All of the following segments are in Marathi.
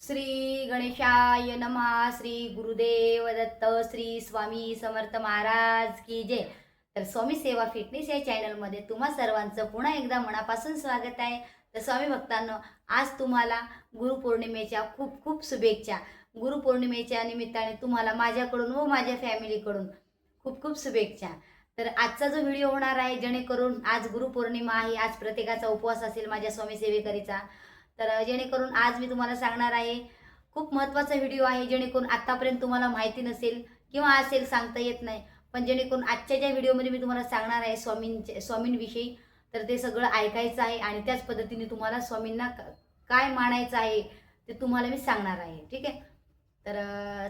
श्री गणेशाय नमः. श्री गुरुदेव दत्त. श्री स्वामी समर्थ महाराज की जय. तर स्वामी सेवा फिटनेस या चॅनलमध्ये तुम्हा सर्वांचं पुन्हा एकदा मनापासून स्वागत आहे. तर स्वामी भक्तांनो, आज तुम्हाला गुरुपौर्णिमेच्या खूप खूप शुभेच्छा. गुरुपौर्णिमेच्या निमित्ताने तुम्हाला माझ्याकडून व माझ्या फॅमिलीकडून खूप खूप शुभेच्छा. तर आजचा जो व्हिडिओ होणार आहे, जेणेकरून आज गुरुपौर्णिमा आहे, आज प्रत्येकाचा उपवास असेल माझ्या स्वामी सेवेकरीचा. तर जेणेकरून आज मी तुम्हाला सांगणार आहे, खूप महत्त्वाचा व्हिडिओ आहे. जेणेकरून आत्तापर्यंत तुम्हाला माहिती नसेल किंवा असेल, सांगता येत नाही, पण जेणेकरून आजच्या ज्या व्हिडिओमध्ये मी तुम्हाला सांगणार आहे स्वामींविषयी, तर ते सगळं ऐकायचं आहे आणि त्याच पद्धतीने तुम्हाला स्वामींना काय मानायचं आहे ते तुम्हाला मी सांगणार आहे. ठीक आहे. तर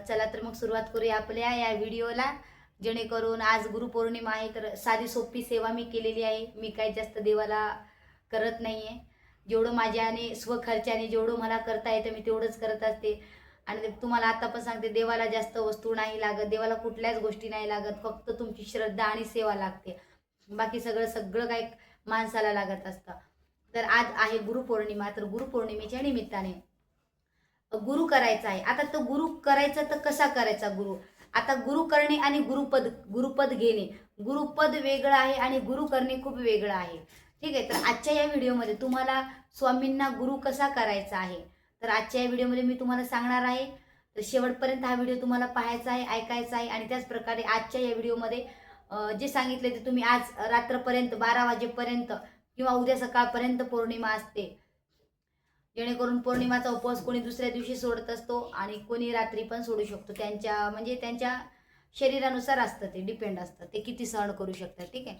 चला तर मग सुरुवात करूया आपल्या या व्हिडिओला. जेणेकरून आज गुरुपौर्णिमा आहे, तर साधी सोपी सेवा मी केलेली आहे. मी काही जास्त देवाला करत नाही आहे. जेवढं माझ्याने स्वखर्चाने जेवढं मला करता येतं मी तेवढंच करत असते. आणि तुम्हाला आता पण सांगते, देवाला जास्त वस्तू नाही लागत, देवाला कुठल्याच गोष्टी नाही लागत, फक्त तुमची श्रद्धा आणि सेवा लागते. बाकी सगळं सगळं काही माणसाला लागत असतं. तर आज आहे गुरुपौर्णिमा. तर गुरुपौर्णिमेच्या निमित्ताने गुरु करायचा आहे. आता तो गुरु करायचा तर कसा करायचा गुरु? आता गुरु करणे आणि गुरुपद घेणे, गुरुपद वेगळं आहे आणि गुरु करणे खूप वेगळं आहे. ठीक आहे. तर आजच्या या व्हिडिओमध्ये तुम्हाला स्वामींना गुरु कसा करायचा आहे, तर आजच्या या व्हिडिओमध्ये मी तुम्हाला सांगणार आहे. तर शेवटपर्यंत हा व्हिडिओ तुम्हाला पाहायचा आहे, ऐकायचा आहे. आणि त्याच प्रकारे आजच्या या व्हिडिओमध्ये जे सांगितले ते तुम्ही आज रात्रपर्यंत 12 वाजेपर्यंत किंवा उद्या सकाळपर्यंत पौर्णिमा असते, जेणेकरून पौर्णिमाचा उपवास कोणी दुसऱ्या दिवशी सोडत असतो आणि कोणी रात्री पण सोडू शकतो. त्यांच्या शरीरानुसार असतं, ते डिपेंड असतं, ते किती सहन करू शकतात. ठीक आहे.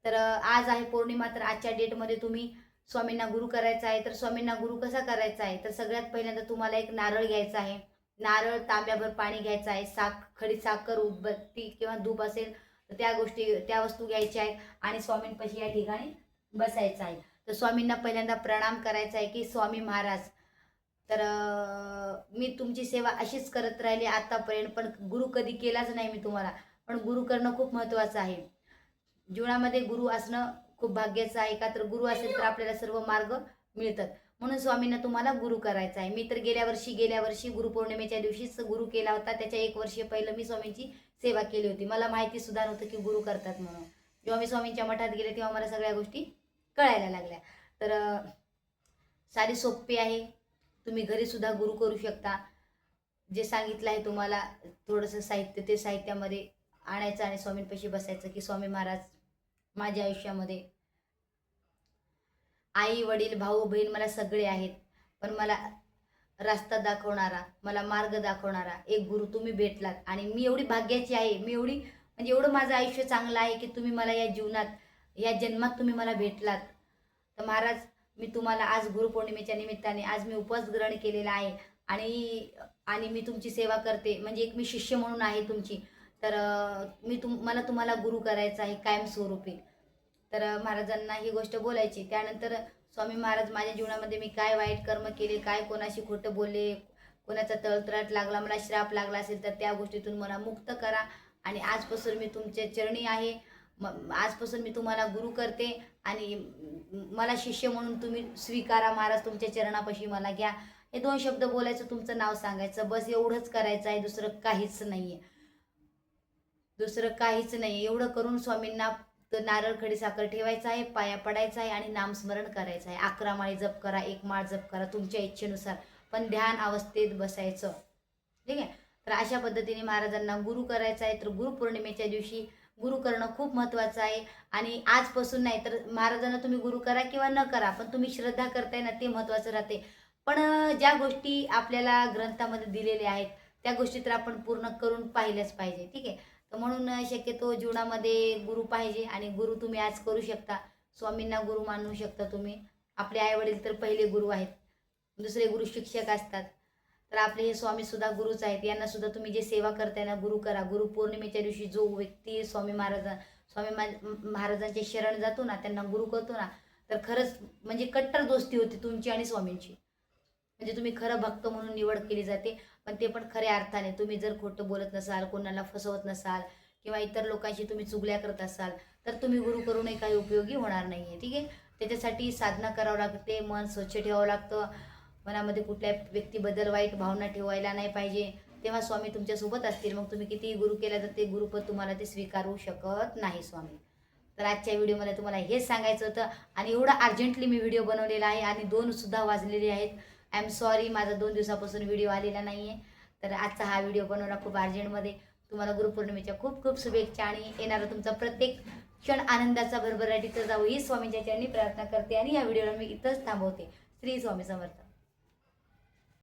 तर आज आहे पौर्णिमा. तर आजच्या डेटमध्ये तुम्ही स्वामींना गुरु करायचा आहे. तर स्वामींना गुरु कसा करायचा आहे, तर सगळ्यात पहिल्यांदा तुम्हाला एक नारळ घ्यायचा आहे. नारळ, तांब्याभर पाणी घ्यायचं आहे. खडी साखर, उदबत्ती किंवा धूप असेल तर त्या वस्तू घ्यायच्या आहेत आणि स्वामींपाशी या ठिकाणी बसायचं आहे. तर स्वामींना पहिल्यांदा प्रणाम करायचा आहे की स्वामी महाराज, तर मी तुमची सेवा अशीच करत राहिली आतापर्यंत, पण गुरु कधी केलाच नाही मी तुम्हाला. पण गुरु करणं खूप महत्त्वाचं आहे. जीवनामध्ये गुरु असणं खूप भाग्याचं आहे. का तर गुरु असेल तर आपल्याला सर्व मार्ग मिळतात. म्हणून स्वामींना तुम्हाला गुरु करायचा आहे. मी तर गेल्या वर्षी गुरुपौर्णिमेच्या दिवशीच गुरु केला होता. त्याच्या 1 वर्ष पहिलं मी स्वामींची सेवा केली होती. मला माहिती सुद्धा नव्हतं की गुरु करतात म्हणून. जेव्हा मी स्वामींच्या मठात गेले तेव्हा मला सगळ्या गोष्टी कळायला लागल्या. तर साधी सोपी आहे. तुम्ही घरी सुद्धा गुरु करू शकता. जे सांगितलं आहे तुम्हाला, थोडंसं साहित्य, ते साहित्यामध्ये आणायचं आणि स्वामींपाशी बसायचं की स्वामी महाराज, माझ्या आयुष्यामध्ये आई वडील भाऊ बहीण मला सगळे आहेत, पण मला रस्ता दाखवणारा, मला मार्ग दाखवणारा एक गुरु तुम्ही भेटलात. आणि मी एवढी भाग्याची आहे, मी एवढं माझं आयुष्य चांगलं आहे की तुम्ही मला या जीवनात, या जन्मात तुम्ही मला भेटलात. तर महाराज, मी तुम्हाला आज गुरुपौर्णिमेच्या निमित्ताने आज मी उपवास ग्रहण केलेला आहे आणि मी तुमची सेवा करते, म्हणजे एक मी शिष्य म्हणून आहे तुमची. तर मला तुम्हाला गुरु करायचं आहे कायमस्वरूपी. तर महाराजांना ही गोष्ट बोलायची. त्यानंतर स्वामी महाराज, माझ्या जीवनामध्ये मी काय वाईट कर्म केले, काय कोणाशी खोटं बोलले, कोणाचा तळतळाट लागला, मला श्राप लागला असेल तर त्या गोष्टीतून मला मुक्त करा. आणि आजपासून मी तुमच्या चरणी आहे. आजपासून मी तुम्हाला गुरु करते आणि मला शिष्य म्हणून तुम्ही स्वीकारा महाराज, तुमच्या चरणापाशी मला घ्या. हे 2 शब्द बोलायचं, तुमचं नाव सांगायचं, बस एवढंच करायचं आहे. दुसरं काहीच नाहीये, एवढं करून स्वामींना तर नारळ खडी साखर ठेवायचा आहे, पाया पडायचा आहे आणि नामस्मरण करायचं आहे. 11 माळी जप करा, 1 माळ जप करा, तुमच्या इच्छेनुसार, पण ध्यान अवस्थेत बसायचं. ठीक आहे. तर अशा पद्धतीने महाराजांना गुरु करायचं आहे. तर गुरुपौर्णिमेच्या दिवशी गुरु करणं खूप महत्त्वाचं आहे. आणि आजपासून नाही तर महाराजांना तुम्ही गुरु करा किंवा न करा, पण तुम्ही श्रद्धा करताय ना, ते महत्त्वाचं राहते. पण ज्या गोष्टी आपल्याला ग्रंथामध्ये दिलेल्या आहेत त्या गोष्टी तर आपण पूर्ण करून पाहिल्याच पाहिजे. ठीक आहे. तर म्हणून शक्यतो जीवनामध्ये गुरु पाहिजे. आणि गुरु तुम्ही आज करू शकता, स्वामींना गुरु मानू शकता तुम्ही. आपले आई वडील तर पहिले गुरु आहेत, दुसरे गुरु शिक्षक असतात. तर आपले हे स्वामी सुद्धा गुरुच आहेत. यांना सुद्धा तुम्ही जे सेवा करताय ना, गुरु करा. गुरुपौर्णिमेच्या दिवशी जो व्यक्ती स्वामी महाराजांचे शरण जातो ना, त्यांना गुरु करतो ना, तर खरंच म्हणजे कट्टर दोस्ती होती तुमची आणि स्वामींची. म्हणजे तुम्ही खरं भक्त म्हणून निवड केली जाते. पण ते पण खऱ्या अर्थाने. तुम्ही जर खोटं बोलत नसाल, कोणाला फसवत नसाल किंवा इतर लोकांशी तुम्ही चुगल्या करत असाल, तर तुम्ही गुरु करूनही काही उपयोगी होणार नाही आहे. ठीक आहे. त्याच्यासाठी साधना करावं लागते, मन स्वच्छ ठेवावं लागतं, मनामध्ये कुठल्या व्यक्तीबद्दल वाईट भावना ठेवायला नाही पाहिजे. तेव्हा स्वामी तुमच्यासोबत असतील. मग तुम्ही कितीही गुरु केला तर ते गुरुपद तुम्हाला ते स्वीकारू शकत नाही स्वामी. तर आजच्या व्हिडिओमध्ये तुम्हाला हेच सांगायचं होतं आणि एवढं अर्जंटली मी व्हिडिओ बनवलेला आहे आणि 2 वाजलेले आहेत. आय एम सॉरी, माझा 2 दिवसापासून व्हिडिओ आलेला नाही आहे. तर आजचा हा व्हिडिओ बनवला खूप अर्जंटमध्ये. तुम्हाला गुरुपौर्णिमेच्या खूप खूप शुभेच्छा आणि येणारा तुमचा प्रत्येक क्षण आनंदाचा भरभराटीचा जावं ही स्वामींच्या चरणी प्रार्थना करते आणि या व्हिडिओला मी इथंच थांबवते. श्री स्वामी समर्थ.